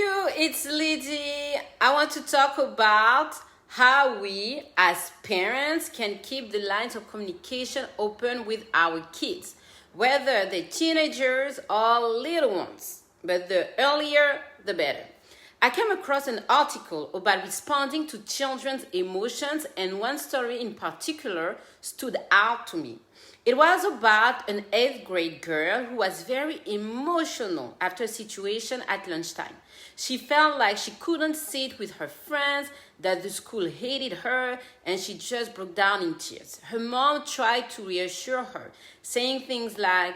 you, it's Lydie. I want to talk about how we as parents can keep the lines of communication open with our kids, whether they're teenagers or little ones. But the earlier, the better. I came across an article about responding to children's emotions, and one story in particular stood out to me. It was about an 8th grade girl who was very emotional after a situation at lunchtime. She felt like she couldn't sit with her friends, that the school hated her, and she just broke down in tears. Her mom tried to reassure her, saying things like,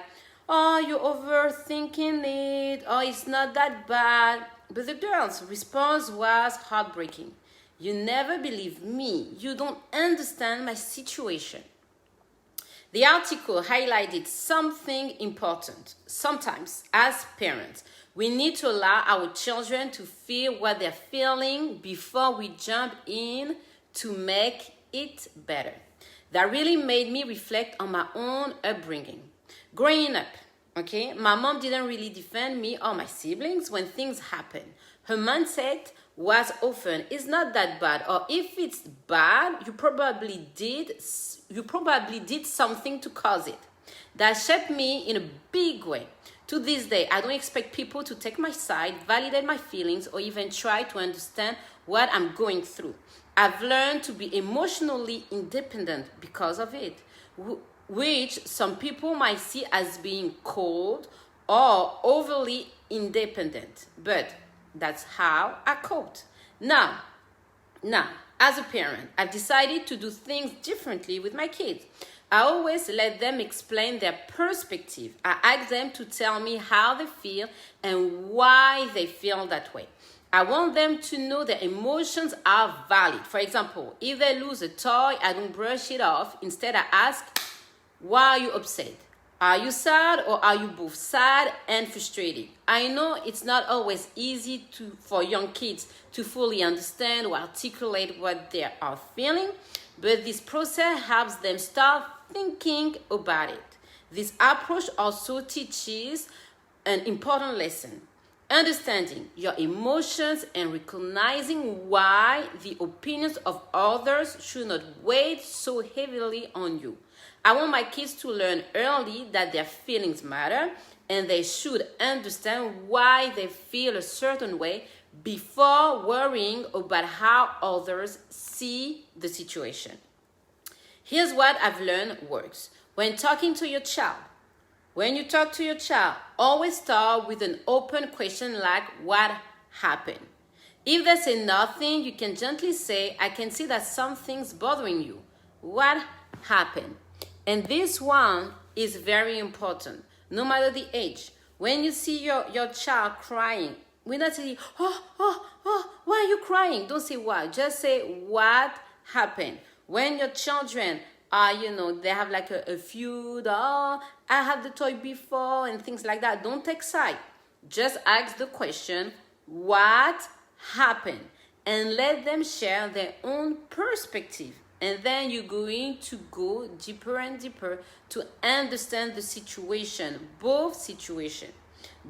"Oh, you're overthinking it," or "It's not that bad." But the girl's response was heartbreaking. "You never believe me. You don't understand my situation." The article highlighted something important. Sometimes, as parents, we need to allow our children to feel what they're feeling before we jump in to make it better. That really made me reflect on my own upbringing. Growing up, my mom didn't really defend me or my siblings when things happen. Her mindset was often, "It's not that bad," or "If it's bad, you probably did something to cause it." That shaped me in a big way. To this day, I don't expect people to take my side, validate my feelings, or even try to understand what I'm going through. I've learned to be emotionally independent because of it, which some people might see as being cold or overly independent. But that's how I coped. Now, as a parent, I've decided to do things differently with my kids. I always let them explain their perspective. I ask them to tell me how they feel and why they feel that way. I want them to know their emotions are valid. For example, if they lose a toy, I don't brush it off. Instead, I ask, "Why are you upset? Are you sad, or are you both sad and frustrated?" I know it's not always easy for young kids to fully understand or articulate what they are feeling, but this process helps them start thinking about it. This approach also teaches an important lesson: understanding your emotions and recognizing why the opinions of others should not weigh so heavily on you. I want my kids to learn early that their feelings matter, and they should understand why they feel a certain way before worrying about how others see the situation. Here's what I've learned works. When you talk to your child, always start with an open question like, "What happened?" If they say nothing, you can gently say, "I can see that something's bothering you. What happened?" And this one is very important, no matter the age. When you see your child crying, we're not saying, "Why are you crying?" Don't say why. Just say, "What happened?" When your children are, they have like a feud, "Oh, I had the toy before," and things like that, don't take side. Just ask the question, "What happened?" And let them share their own perspective. And then you're going to go deeper and deeper to understand the situation, both situations.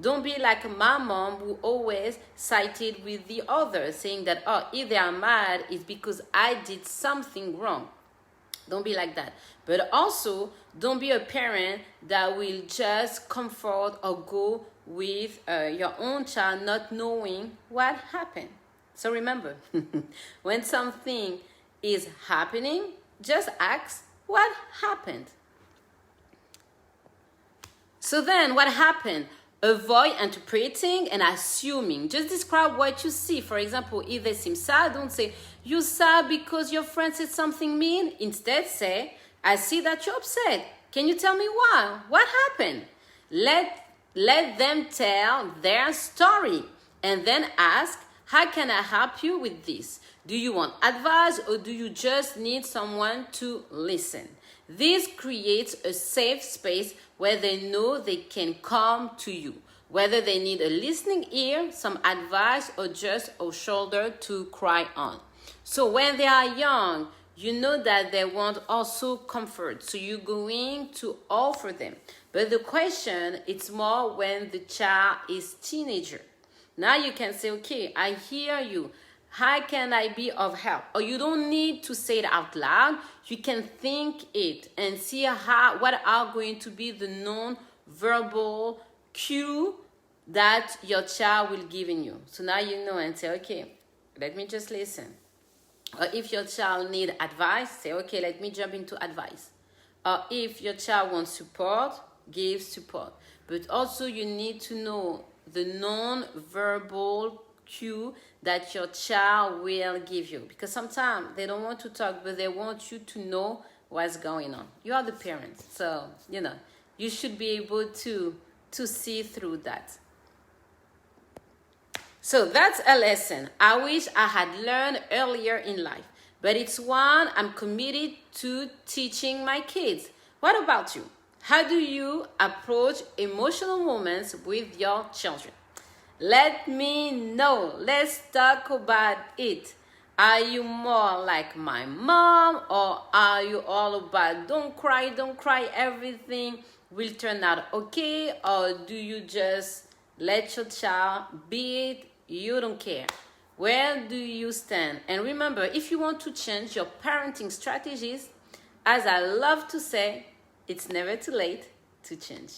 Don't be like my mom, who always sided with the other, saying that, "Oh, if they are mad, it's because I did something wrong." Don't be like that. But also, don't be a parent that will just comfort or go with your own child not knowing what happened. So remember, when something is happening, just ask, "What happened?" So then, what happened? Avoid interpreting and assuming. Just describe what you see. For example, if they seem sad, don't say, "You're sad because your friend said something mean." Instead, say, "I see that you're upset. Can you tell me why? What happened?" Let them tell their story, and then ask, "How can I help you with this? Do you want advice, or do you just need someone to listen?" This creates a safe space where they know they can come to you, whether they need a listening ear, some advice, or just a shoulder to cry on. So when they are young, you know that they want also comfort, so you're going to offer them. But the question, it's more when the child is teenager. Now you can say, okay, I hear you. How can I be of help? Or you don't need to say it out loud. You can think it and see what are going to be the non-verbal cue that your child will give in you. So now you know and say, okay, let me just listen. Or if your child need advice, say, okay, let me jump into advice. Or if your child wants support, give support. But also you need to know the non-verbal cue that your child will give you. Because sometimes they don't want to talk, but they want you to know what's going on. You are the parent. So, you should be able to see through that. So that's a lesson I wish I had learned earlier in life, but it's one I'm committed to teaching my kids. What about you? How do you approach emotional moments with your children? Let me know. Let's talk about it. Are you more like my mom, or are you all about don't cry, everything will turn out okay? Or do you just let your child be it? You don't care. Where do you stand? And remember, if you want to change your parenting strategies, as I love to say, it's never too late to change.